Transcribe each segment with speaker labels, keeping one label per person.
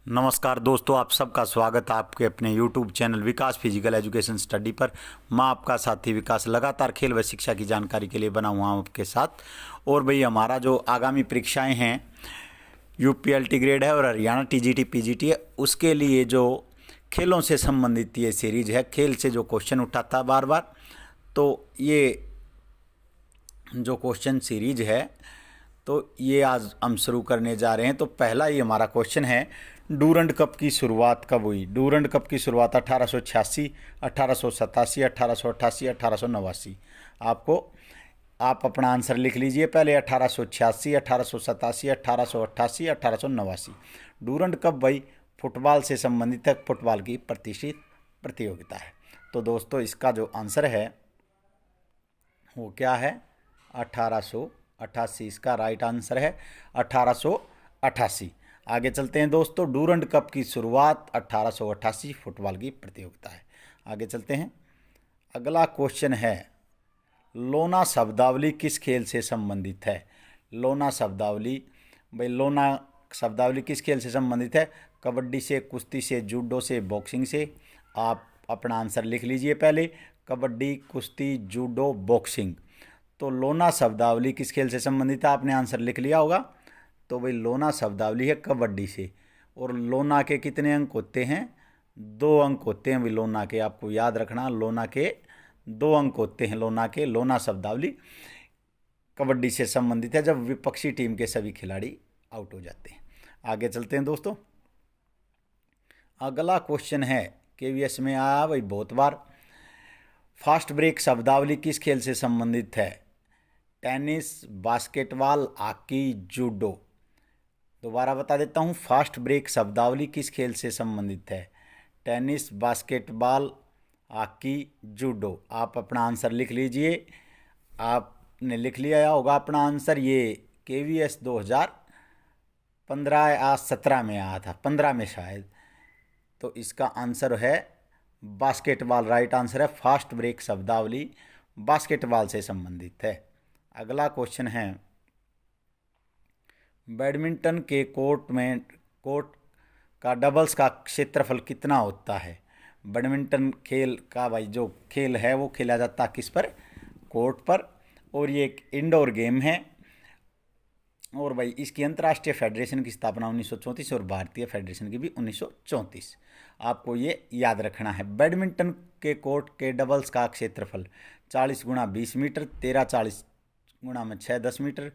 Speaker 1: नमस्कार दोस्तों, आप सबका स्वागत है आपके अपने YouTube चैनल विकास फिजिकल एजुकेशन स्टडी पर। मैं आपका साथी विकास लगातार खेल व शिक्षा की जानकारी के लिए बना हुआ हूँ आपके साथ। और भाई हमारा जो आगामी परीक्षाएं हैं UPLT ग्रेड है और हरियाणा TGT PGT है, उसके लिए जो खेलों से संबंधित ये सीरीज है, खेल से जो क्वेश्चन उठाता बार बार, तो ये जो क्वेश्चन सीरीज है तो ये आज हम शुरू करने जा रहे हैं। तो पहला ही हमारा क्वेश्चन है, डूरंड कप की शुरुआत कब हुई? डूरंड कप की शुरुआत 1886, 1887, 1888, 1889। आप अपना आंसर लिख लीजिए पहले। 1886, 1887, 1888, 1889। डूरंड कप भाई फुटबॉल से संबंधित है, फुटबॉल की प्रतिष्ठित प्रतियोगिता है। तो दोस्तों इसका जो आंसर है वो क्या है? 1888 इसका राइट आंसर है, 1888। आगे चलते हैं दोस्तों। डूरंड कप की शुरुआत 1888 फुटबॉल की प्रतियोगिता है। आगे चलते हैं। अगला क्वेश्चन है, लोना शब्दावली किस खेल से संबंधित है? लोना शब्दावली भाई, लोना शब्दावली किस खेल से संबंधित है? कबड्डी से, कुश्ती से, जूडो से, बॉक्सिंग से। आप अपना आंसर लिख लीजिए पहले। कबड्डी, कुश्ती, जूडो, बॉक्सिंग। तो लोना शब्दावली किस खेल से संबंधित है? आपने आंसर लिख लिया होगा। तो भाई लोना शब्दावली है कबड्डी से। और लोना के कितने अंक होते हैं? 2 अंक होते हैं भाई लोना के। आपको याद रखना, लोना के 2 अंक होते हैं लोना के। लोना शब्दावली कबड्डी से संबंधित है, जब विपक्षी टीम के सभी खिलाड़ी आउट हो जाते हैं। आगे चलते हैं दोस्तों। अगला क्वेश्चन है, KVS में आया भाई बहुत बार। फास्ट ब्रेक शब्दावली किस खेल से संबंधित है? Tennis, basketball, hockey, judo. दोबारा बता देता हूँ, फास्ट ब्रेक शब्दावली किस खेल से संबंधित है? Tennis, basketball, hockey, judo. आप अपना आंसर लिख लीजिए। आपने लिख लिया होगा अपना आंसर। ये KVS 2015 या 17 में आया था, 15 में शायद। तो इसका आंसर है बास्केटबॉल। राइट आंसर है। फास्ट ब्रेक शब्दावली बास्केटबॉल से संबंधित है। अगला क्वेश्चन है, बैडमिंटन के कोर्ट का डबल्स का क्षेत्रफल कितना होता है? बैडमिंटन खेल का भाई जो खेल है वो खेला जाता है किस पर? कोर्ट पर। और ये एक इंडोर गेम है। और भाई इसकी अंतर्राष्ट्रीय फेडरेशन की स्थापना 1934 और भारतीय फेडरेशन की भी 1934। आपको ये याद रखना है। बैडमिंटन के कोर्ट के डबल्स का क्षेत्रफल 40 गुणा 20 मीटर, 13 40 गुणा में 6 10 मीटर,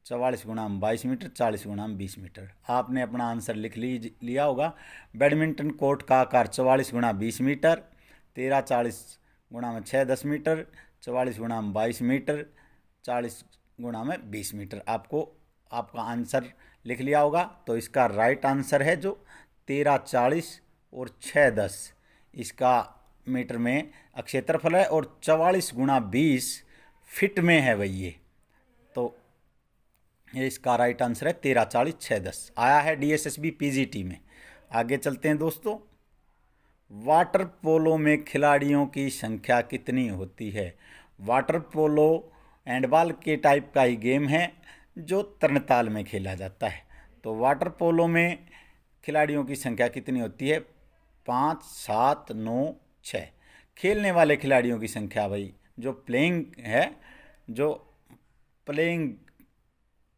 Speaker 1: 44 गुणा में 22 मीटर, 40 गुणा में 20 मीटर। आपने अपना आंसर लिख लिया होगा। बैडमिंटन कोर्ट का आकार 44 गुणा 20 मीटर, 13 40 गुणा में 6 10 मीटर, 44 गुणा में 22 मीटर, 40 गुणा में 20 मीटर। आपका आंसर लिख लिया होगा। तो इसका राइट आंसर है जो 13 40 और 6 10 इसका मीटर में क्षेत्रफल है, और 44 गुणा 20 फिट में है भाई ये। तो ये इसका राइट आंसर है 13 40 6 10। आया है DSSB PGT में। आगे चलते हैं दोस्तों। वाटर पोलो में खिलाड़ियों की संख्या कितनी होती है? वाटर पोलो हैंडबॉल के टाइप का ही गेम है जो तरणताल में खेला जाता है। तो वाटर पोलो में खिलाड़ियों की संख्या कितनी होती है? 5 7 9 6। खेलने वाले खिलाड़ियों की संख्या भाई जो प्लेइंग है, जो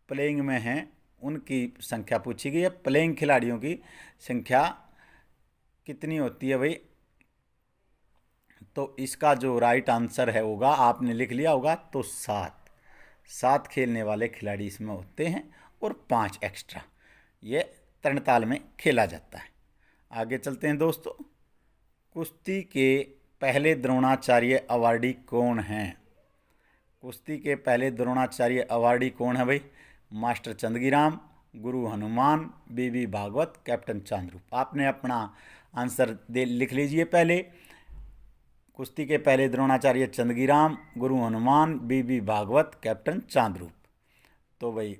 Speaker 1: प्लेइंग में हैं उनकी संख्या पूछी गई है। प्लेइंग खिलाड़ियों की संख्या कितनी होती है भाई? तो इसका जो राइट आंसर है होगा, आपने लिख लिया होगा, तो 7 खेलने वाले खिलाड़ी इसमें होते हैं और 5 एक्स्ट्रा। ये तरणताल में खेला जाता है। आगे चलते हैं दोस्तों। कुश्ती के पहले द्रोणाचार्य अवार्डी कौन हैं? कुश्ती के पहले द्रोणाचार्य अवार्डी कौन है भाई? मास्टर चंदगीराम, गुरु हनुमान, BB भागवत, कैप्टन चांद्रूप। आपने अपना आंसर लिख लीजिए पहले। कुश्ती के पहले द्रोणाचार्य चंदगीराम, गुरु हनुमान, BB भागवत, कैप्टन चांद्रूप। तो भाई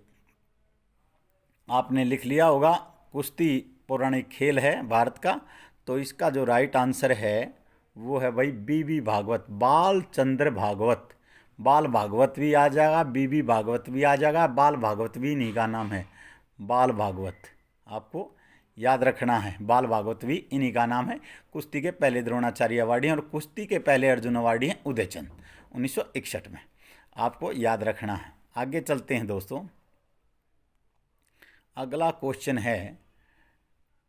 Speaker 1: आपने लिख लिया होगा। कुश्ती पौराणिक खेल है भारत का। तो इसका जो राइट आंसर है वो है भाई BB भागवत, बाल चंद्र भागवत। बाल भागवत भी आ जाएगा, BB भागवत भी आ जाएगा, बाल भागवत भी इन्हीं का नाम है, बाल भागवत। आपको याद रखना है। बाल भागवत भी इन्हीं का नाम है। कुश्ती के पहले द्रोणाचार्य अवार्डी हैं और कुश्ती के पहले अर्जुन अवार्डी हैं उदयचंद 1961 में। आपको याद रखना है। आगे चलते हैं दोस्तों। अगला क्वेश्चन है,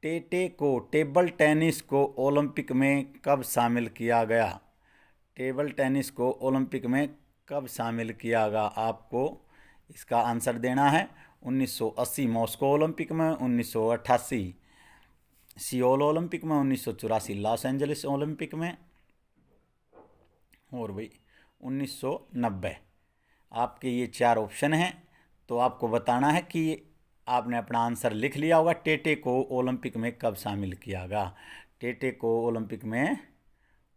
Speaker 1: टेबल टेनिस को ओलंपिक में कब शामिल किया गया? टेबल टेनिस को ओलंपिक में कब शामिल किया गया? आपको इसका आंसर देना है। 1980 मॉस्को ओलंपिक में, 1988 सियोल ओलंपिक में, 1984 लॉस एंजलिस ओलंपिक में और भाई 1990। आपके ये 4 ऑप्शन हैं। तो आपको बताना है कि आपने अपना आंसर लिख लिया होगा। टेटे को ओलंपिक में कब शामिल किया गया? टेटे को ओलंपिक में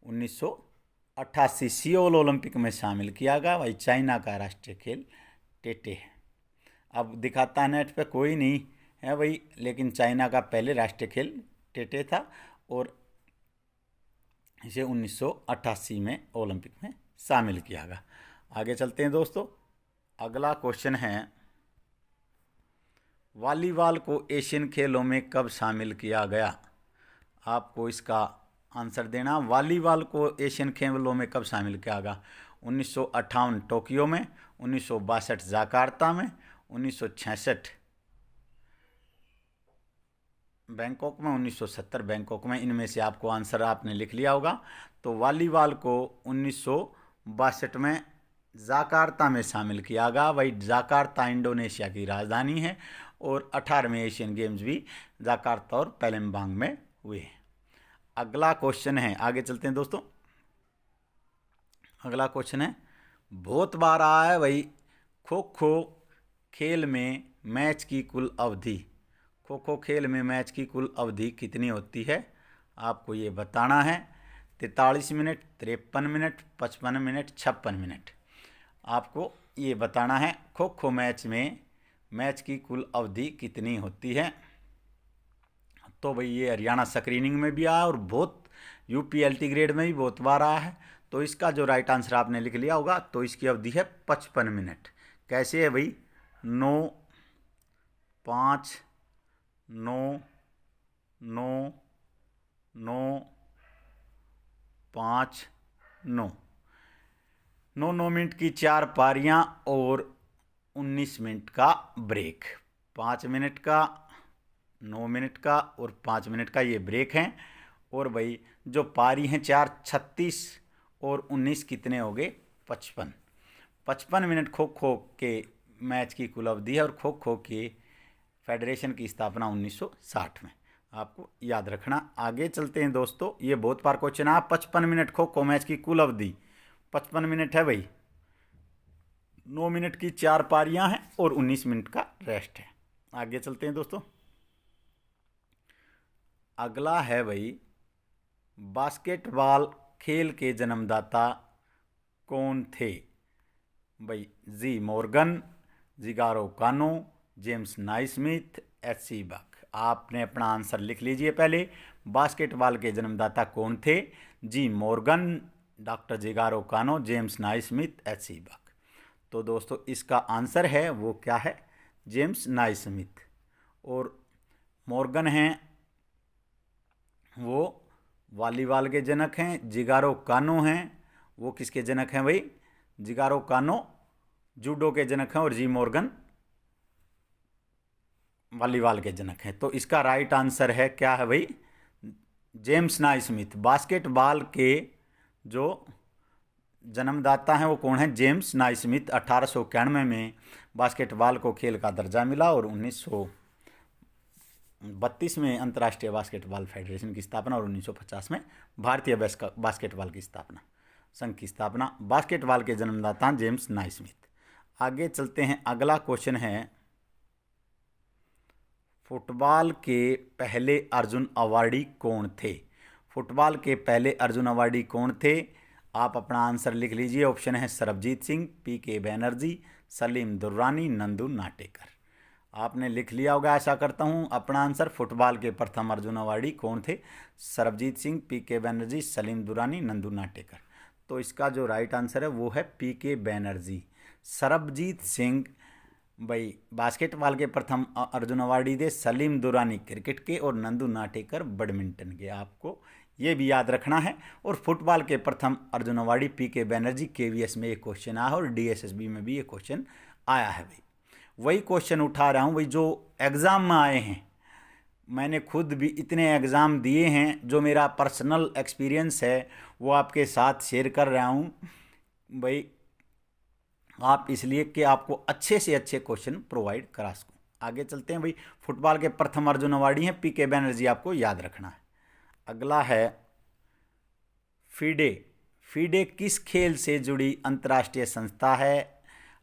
Speaker 1: 1988 सियोल ओलंपिक में शामिल किया गया। भाई चाइना का राष्ट्रीय खेल टेटे है। अब दिखाता है नेट पे, कोई नहीं है भाई, लेकिन चाइना का पहले राष्ट्रीय खेल टेटे था और इसे 1988 में ओलंपिक में शामिल किया गया। आगे चलते हैं दोस्तों। अगला क्वेश्चन है, वॉलीबॉल को एशियन खेलों में कब शामिल किया गया? आपको इसका आंसर देना। वॉलीबॉल को एशियन खेलों में कब शामिल किया गया? 1958 टोक्यो में, 1962 जकार्ता में, 1966 बैंकॉक में, 1970 बैंकॉक में। इनमें से आपको आंसर आपने लिख लिया होगा। तो वॉलीबॉल को 1962 में जकार्ता में शामिल किया गया। भाई जकार्ता इंडोनेशिया की राजधानी है और 18वें एशियन गेम्स भी जकार्ता और पैलेम्बांग में हुए हैं। अगला क्वेश्चन है, आगे चलते हैं दोस्तों। अगला क्वेश्चन है, बहुत बार आया है भाई, खो खो खेल में मैच की कुल अवधि। खो खो खेल में मैच की कुल अवधि कितनी होती है? आपको ये बताना है। 43 मिनट, 53 मिनट, 55 मिनट, 56 मिनट। आपको ये बताना है खो खो मैच में मैच की कुल अवधि कितनी होती है। तो भाई ये हरियाणा स्क्रीनिंग में भी आया और बहुत यूपीएलटी ग्रेड में भी बहुत बार आया है। तो इसका जो राइट आंसर आपने लिख लिया होगा, तो इसकी अवधि है 55 मिनट। कैसे है भाई? 9, 5, 9, 9, 9, 5, 9। 9 मिनट की 4 पारियां और 19 मिनट का ब्रेक। 5 मिनट का, 9 मिनट का और 5 मिनट का ये ब्रेक हैं। और भाई जो पारी हैं 4, 36 और 19 कितने हो गए? 55। 55 मिनट खो खो के मैच की कुल अवधि है और खो खो के फेडरेशन की स्थापना 1960 में। आपको याद रखना। आगे चलते हैं दोस्तों। ये बहुत बार क्वेश्चन है, 55 मिनट खो खो मैच की कुल अवधि 55 मिनट है भाई। 9 मिनट की 4 पारियां हैं और 19 मिनट का रेस्ट है। आगे चलते हैं दोस्तों। अगला है भाई, बास्केटबॉल खेल के जन्मदाता कौन थे? भाई जी मॉर्गन, जिगारो कानो, जेम्स नाइस्मिथ, एच.सी. बक। आपने अपना आंसर लिख लीजिए पहले। बास्केटबॉल के जन्मदाता कौन थे? जी मॉर्गन, डॉक्टर जिगारो कानो, जेम्स नाइस्मिथ, एच.सी. बक। तो दोस्तों इसका आंसर है वो क्या है? James Naismith. और मॉर्गन हैं वो वॉलीबॉल के जनक हैं। जिगारो कानो हैं वो किसके जनक हैं भाई? जिगारो कानो जूडो के जनक हैं और जी मॉर्गन वॉलीबॉल के जनक हैं। तो इसका राइट आंसर है क्या है भाई? James Naismith. बास्केटबॉल के जो जन्मदाता हैं वो कौन है? James Naismith. 1891 में बास्केटबॉल को खेल का दर्जा मिला और 1932 में अंतर्राष्ट्रीय बास्केटबॉल फेडरेशन की स्थापना और 1950 में भारतीय बास्केटबॉल की स्थापना, संघ की स्थापना। बास्केटबॉल के जन्मदाता जेम्स नाइस्मिथ। आगे चलते हैं। अगला क्वेश्चन है, फुटबॉल के पहले अर्जुन अवार्डी कौन थे? फुटबॉल के पहले अर्जुन अवार्डी कौन थे? आप अपना आंसर लिख लीजिए। ऑप्शन है सरबजीत सिंह, पी.के. बैनर्जी, सलीम दुर्रानी, नंदू नाटेकर। आपने लिख लिया होगा आशा करता हूं अपना आंसर। फुटबॉल के प्रथम अर्जुन अवार्डी कौन थे? सरबजीत सिंह, पी.के. बैनर्जी, सलीम दुर्रानी, नंदू नाटेकर। तो इसका जो राइट आंसर है वो है पी.के. बैनर्जी। सरबजीत सिंह भाई बास्केटबॉल के प्रथम अर्जुन अवार्डी थे सलीम दुरानी क्रिकेट के और नंदू नाटेकर बैडमिंटन के, आपको ये भी याद रखना है। और फुटबॉल के प्रथम अर्जुन अवार्डी पीके बैनर्जी, केवीएस में ये क्वेश्चन आया और डीएसएसबी में भी ये क्वेश्चन आया है। भाई वही क्वेश्चन उठा रहा हूँ भाई जो एग्ज़ाम में आए हैं। मैंने खुद भी इतने एग्ज़ाम दिए हैं, जो मेरा पर्सनल एक्सपीरियंस है वो आपके साथ शेयर कर रहा हूँ भाई, आप इसलिए कि आपको अच्छे से अच्छे क्वेश्चन प्रोवाइड करा सकूँ। आगे चलते हैं भाई। फुटबॉल के प्रथम अर्जुन अवार्डी हैं पीके बैनर्जी, आपको याद रखना है। अगला है फीडे। फीडे किस खेल से जुड़ी अंतर्राष्ट्रीय संस्था है,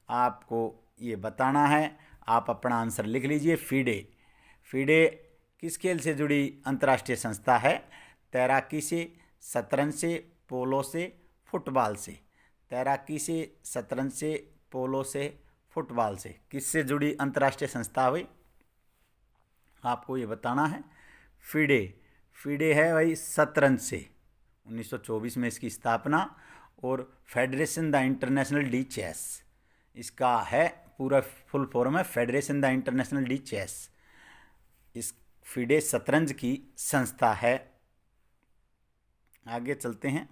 Speaker 1: आपको ये बताना है। आप अपना आंसर लिख लीजिए। फीडे, फीडे किस खेल से जुड़ी अंतर्राष्ट्रीय संस्था है? तैराकी से, शतरंज से, पोलो से, फुटबॉल से। तैराकी से, शतरंज से, पोलो से, फुटबॉल से, किससे जुड़ी अंतर्राष्ट्रीय संस्था हुई, आपको ये बताना है। फीडे, फीडे है भाई शतरंज से, 1924 में इसकी स्थापना। और फेडरेशन द इंटरनेशनल डी चेस, इसका है पूरा फुल फॉर्म है फेडरेशन द इंटरनेशनल डी चेस। इस फीडे शतरंज की संस्था है। आगे चलते हैं।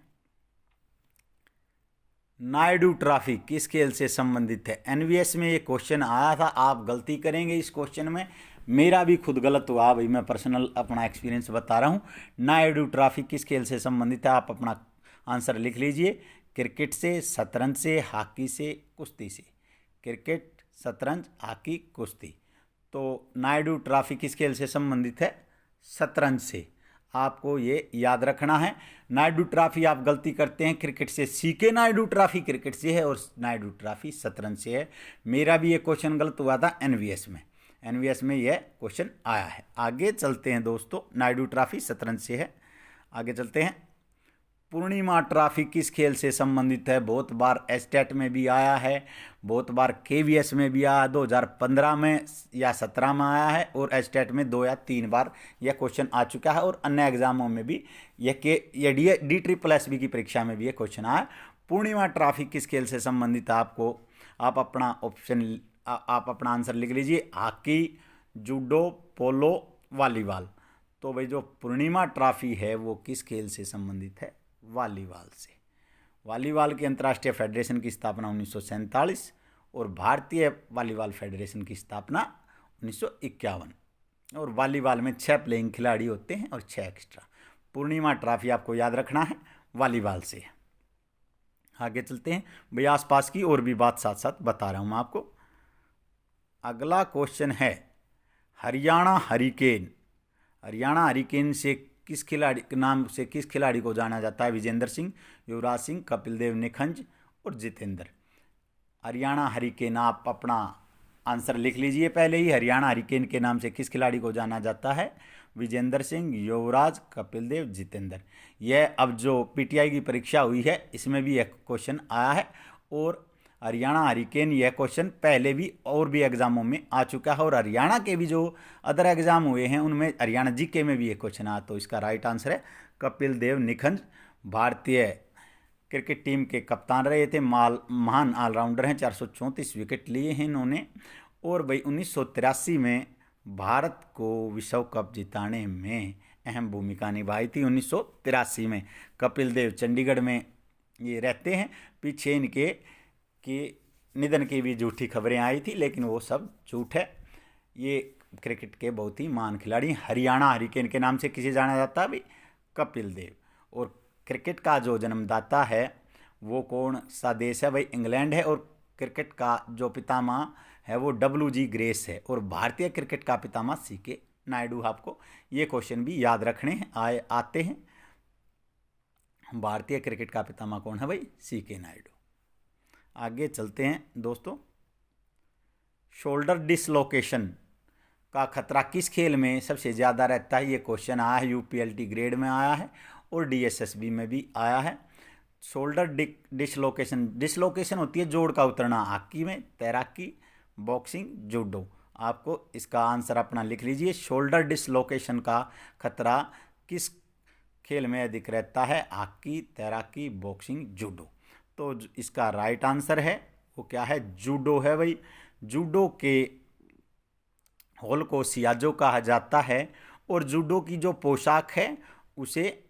Speaker 1: नायडू ट्रॉफी किस खेल से संबंधित है? एनवीएस में ये क्वेश्चन आया था, आप गलती करेंगे इस क्वेश्चन में, मेरा भी खुद गलत हुआ भाई, मैं पर्सनल अपना एक्सपीरियंस बता रहा हूँ। नायडू ट्रॉफी किस खेल से संबंधित है, आप अपना आंसर लिख लीजिए। क्रिकेट से, शतरंज से, हॉकी से, कुश्ती से। क्रिकेट, शतरंज, हॉकी, कुश्ती। तो नायडू ट्रॉफी किस खेल से संबंधित है? शतरंज से, आपको ये याद रखना है। नायडू ट्रॉफी आप गलती करते हैं क्रिकेट से, सीके नायडू ट्रॉफी क्रिकेट से है और नायडू ट्रॉफी शतरंज से है। मेरा भी ये क्वेश्चन गलत हुआ था एनवीएस में, एनवीएस में यह क्वेश्चन आया है। आगे चलते हैं दोस्तों, नायडू ट्रॉफी शतरंज से है। आगे चलते हैं। पूर्णिमा ट्रॉफी किस खेल से संबंधित है? बहुत बार एस्टेट में भी आया है, बहुत बार केवीएस में भी आया, 2015 में या 17 में आया है, और एस्टेट में 2 या 3 बार यह क्वेश्चन आ चुका है, और अन्य एग्जामों में भी यह डी-SSS की परीक्षा में भी यह क्वेश्चन आया। पूर्णिमा ट्रॉफी किस खेल से संबंधित है? आपको आप अपना ऑप्शन आप अपना आंसर लिख लीजिए। हॉकी, जूडो, पोलो, वॉलीबॉल। तो भाई जो पूर्णिमा ट्रॉफी है वो किस खेल से संबंधित है? वॉलीबॉल से। वॉलीबॉल की अंतर्राष्ट्रीय फेडरेशन की स्थापना 1947 और भारतीय वॉलीबॉल फेडरेशन की स्थापना 1951। और वॉलीबॉल में 6 प्लेइंग खिलाड़ी होते हैं और 6 एक्स्ट्रा। पूर्णिमा ट्रॉफी आपको याद रखना है, वॉलीबॉल से। आगे चलते हैं भाई, आसपास की और भी बात साथ साथ बता रहा हूँ मैं आपको। अगला क्वेश्चन है हरियाणा हरिकेन। हरियाणा हरिकेन से किस खिलाड़ी के नाम से किस खिलाड़ी को जाना जाता है? विजेंद्र सिंह, युवराज सिंह, कपिल देव निखंज और जितेंद्र। हरियाणा हरिकेन, आप अपना आंसर लिख लीजिए पहले ही। हरियाणा हरिकेन के नाम से किस खिलाड़ी को जाना जाता है? विजेंद्र सिंह, युवराज, कपिल देव, जितेंद्र। यह अब जो पीटीआई की परीक्षा हुई है इसमें भी यह क्वेश्चन आया है, और हरियाणा हरिकेन यह क्वेश्चन पहले भी और भी एग्जामों में आ चुका है, और हरियाणा के भी जो अदर एग्जाम हुए हैं उनमें हरियाणा जीके में भी यह क्वेश्चन आया। तो इसका राइट आंसर है कपिल देव निखंज। भारतीय क्रिकेट टीम के कप्तान रहे थे, महान ऑलराउंडर हैं, 434 विकेट लिए हैं इन्होंने। और भाई 1983 में भारत को विश्व कप जिताने में अहम भूमिका निभाई थी। 1983 में कपिल देव चंडीगढ़ में ये रहते हैं। पीछे इनके कि निधन की भी झूठी खबरें आई थी, लेकिन वो सब झूठ है। ये क्रिकेट के बहुत ही महान खिलाड़ी। हरियाणा हरिकेन के नाम से किसे जाना जाता है भाई? कपिल देव। और क्रिकेट का जो जन्मदाता है वो कौन सा देश है भाई? इंग्लैंड है। और क्रिकेट का जो पितामह है वो WG ग्रेस है, और भारतीय क्रिकेट का पितामह CK नायडू। आपको ये क्वेश्चन भी याद रखने हैं, आते हैं। भारतीय क्रिकेट का पितामह कौन है भाई? CK नायडू। आगे चलते हैं दोस्तों। शोल्डर डिसलोकेशन का खतरा किस खेल में सबसे ज़्यादा रहता है? ये क्वेश्चन आया है, UPLT ग्रेड में आया है और DSSB में भी आया है। शोल्डर डिसलोकेशन होती है जोड़ का उतरना। हॉकी में, तैराकी, बॉक्सिंग, जूडो। आपको इसका आंसर अपना लिख लीजिए। शोल्डर डिसलोकेशन का खतरा किस खेल में अधिक रहता है? हॉकी, तैराकी, बॉक्सिंग, जूडो। तो इसका राइट आंसर है वो क्या है? जूडो है भाई। जूडो के हॉल को सियाजो कहा जाता है और जूडो की जो पोशाक है उसे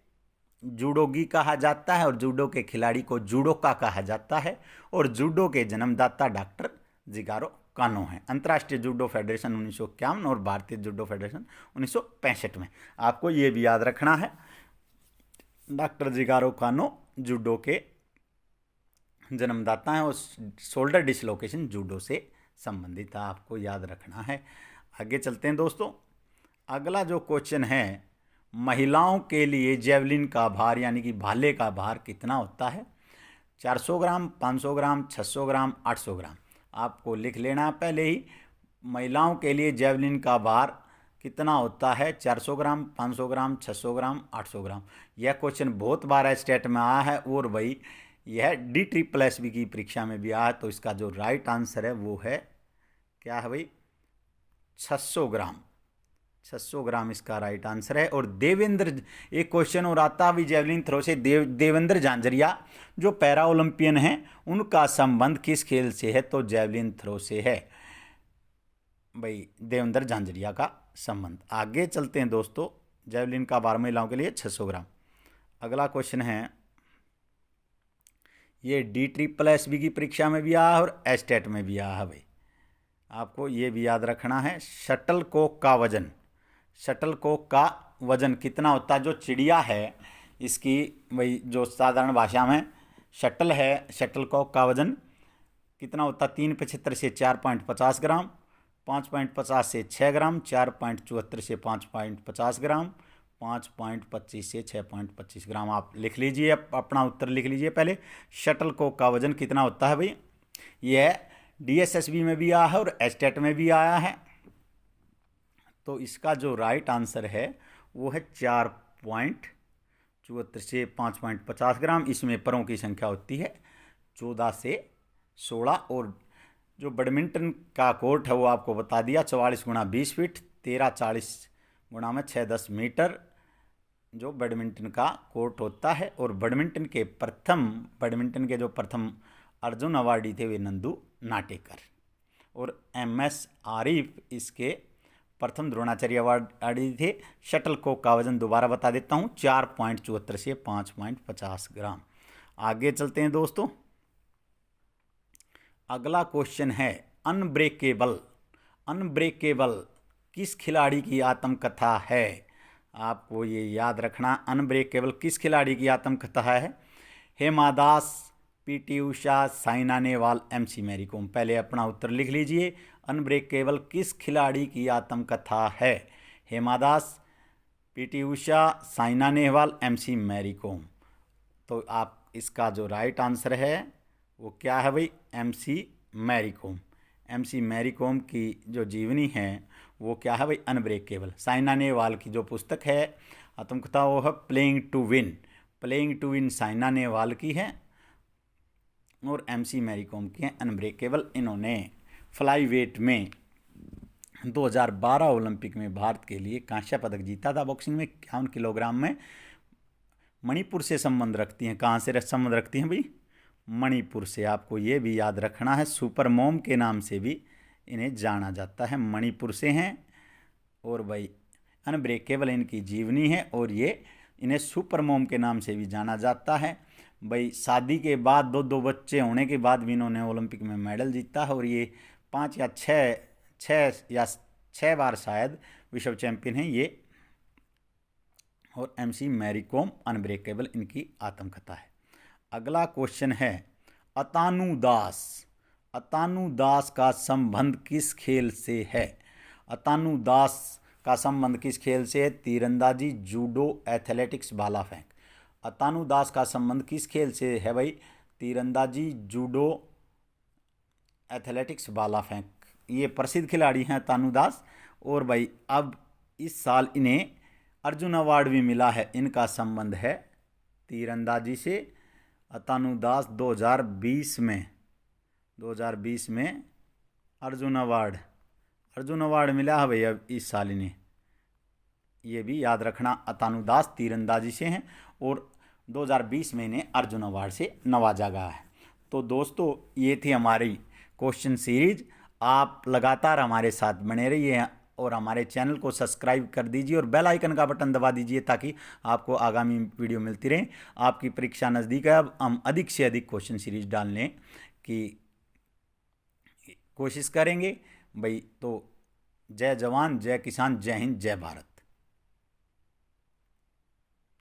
Speaker 1: जूडोगी कहा जाता है और जूडो के खिलाड़ी को जूडोका कहा जाता है और जूडो के जन्मदाता डॉक्टर जिगारो कानो है। अंतर्राष्ट्रीय जूडो फेडरेशन 1951 और भारतीय जूडो फेडरेशन 1965 में। आपको ये भी याद रखना है, डॉक्टर जिगारो कानो जूडो के जन्मदाता हैं और शोल्डर डिसलोकेशन जूडो से संबंधित है, आपको याद रखना है। आगे चलते हैं दोस्तों। अगला जो क्वेश्चन है, महिलाओं के लिए जेवलिन का भार यानी कि भाले का भार कितना होता है? 400 ग्राम, 500 ग्राम, 600 ग्राम, 800 ग्राम। आपको लिख लेना पहले ही। महिलाओं के लिए जेवलिन का भार कितना होता है? 400 ग्राम, 500 ग्राम, 600 ग्राम, 800 ग्राम। यह क्वेश्चन बहुत बार स्टेट में आया है और भाई यह DSSB की परीक्षा में भी आया है। तो इसका जो राइट आंसर है वो है, क्या है भाई? 600 ग्राम। 600 ग्राम इसका राइट आंसर है। और देवेंद्र, एक क्वेश्चन और आता भी जेवलिन थ्रो से, देवेंद्र झांझरिया जो पैरा ओलंपियन हैं उनका संबंध किस खेल से है? तो जेवलिन थ्रो से है भाई देवेंद्र झांझरिया का संबंध। आगे चलते हैं दोस्तों। जेवलिन का भार महिलाओं के लिए 600 ग्राम। अगला क्वेश्चन है, ये DSSB की परीक्षा में भी आया और एस्टेट में भी आया है भाई। आपको ये भी याद रखना है, शटलकॉक का वजन, शटलकॉक का वजन कितना होता है? जो चिड़िया है इसकी भाई जो साधारण भाषा में शटल है, शटलकॉक का वजन कितना होता है? 3.75 से 4.50 ग्राम, 5.50 से 6 ग्राम, 4.74 से 5.50 ग्राम, 5.25 से 6.25 ग्राम। आप लिख लीजिए, अपना उत्तर लिख लीजिए पहले। शटलकॉक का वजन कितना होता है भाई? यह DSSB में भी आया है और एस्टेट में भी आया है। तो इसका जो राइट आंसर है वो है 4.74 से 5.50 ग्राम। इसमें परों की संख्या होती है 14 से 16 और जो बैडमिंटन का कोर्ट है वो आपको बता दिया, 44 गुणा 20 फीट, 1340 गुणा में 610 मीटर जो बैडमिंटन का कोर्ट होता है। और बैडमिंटन के जो प्रथम अर्जुन अवार्डी थे वे नंदू नाटेकर और MS आरिफ इसके प्रथम द्रोणाचार्य अवार्डी थे। शटलकॉक का वजन दोबारा बता देता हूँ, 4.74 से 5.50 ग्राम। आगे चलते हैं दोस्तों। अगला क्वेश्चन है, अनब्रेकेबल। अनब्रेकेबल किस खिलाड़ी की आत्मकथा है? आपको ये याद रखना, अनब्रेकेबल किस खिलाड़ी की आत्मकथा है? Hema Das, PT Usha, Saina Nehwal, MC Mary Kom. पहले अपना उत्तर लिख लीजिए। अनब्रेकेबल किस खिलाड़ी की आत्मकथा है? Hema Das, PT Usha, Saina Nehwal, MC Mary Kom. तो आप इसका जो राइट आंसर है वो क्या है भाई? MC Mary Kom. MC Mary Kom की जो जीवनी है वो क्या है भाई? अनब्रेकेबल। साइना नेहवाल की जो पुस्तक है आत्मकथा वो है playing to win. Playing to win Saina Nehwal की है और MC मैरी कॉम की है अनब्रेकेबल। इन्होंने फ्लाई वेट में 2012 ओलंपिक में भारत के लिए कांस्य पदक जीता था। बॉक्सिंग में 51 किलोग्राम में। मणिपुर से संबंध रखती हैं। कहाँ से संबंध रखती हैं भाई? मणिपुर से। आपको ये भी याद रखना है, सुपर मॉम के नाम से भी इन्हें जाना जाता है, मणिपुर से हैं। और भाई अनब्रेकेबल इनकी जीवनी है और ये इन्हें सुपर मॉम के नाम से भी जाना जाता है। भाई शादी के बाद दो बच्चे होने के बाद भी इन्होंने ओलंपिक में मेडल जीता है और ये 5 या 6 बार शायद विश्व चैंपियन हैं ये। और MC मैरी कॉम अनब्रेकेबल इनकी आत्मकथा है। अगला क्वेश्चन है, अतानु दास। अतानु दास का संबंध किस खेल से है? अतानु दास का संबंध किस खेल से है? तीरंदाजी, जूडो, एथलेटिक्स, भाला फेंक। अतानु दास का संबंध किस खेल से है भाई? तीरंदाजी, जूडो, एथलेटिक्स, भाला फेंक। ये प्रसिद्ध खिलाड़ी हैं अतानु दास। और भाई अब इस साल इन्हें अर्जुन अवार्ड भी मिला है। इनका संबंध है तीरंदाजी से। अतानु दास 2020 में अर्जुन अवार्ड मिला है भैया इस साल इन्हें। ये भी याद रखना, अतानु दास तीरंदाजी से हैं और 2020 में इन्हें अर्जुन अवार्ड से नवाजा गया है। तो दोस्तों ये थी हमारी क्वेश्चन सीरीज। आप लगातार हमारे साथ बने रहिए और हमारे चैनल को सब्सक्राइब कर दीजिए और बेल आइकन का बटन दबा दीजिए ताकि आपको आगामी वीडियो मिलती रहे। आपकी परीक्षा नज़दीक है, अब हम अधिक से अधिक क्वेश्चन सीरीज डालने की कोशिश करेंगे भाई। तो जय जवान, जय किसान, जय हिंद, जय भारत।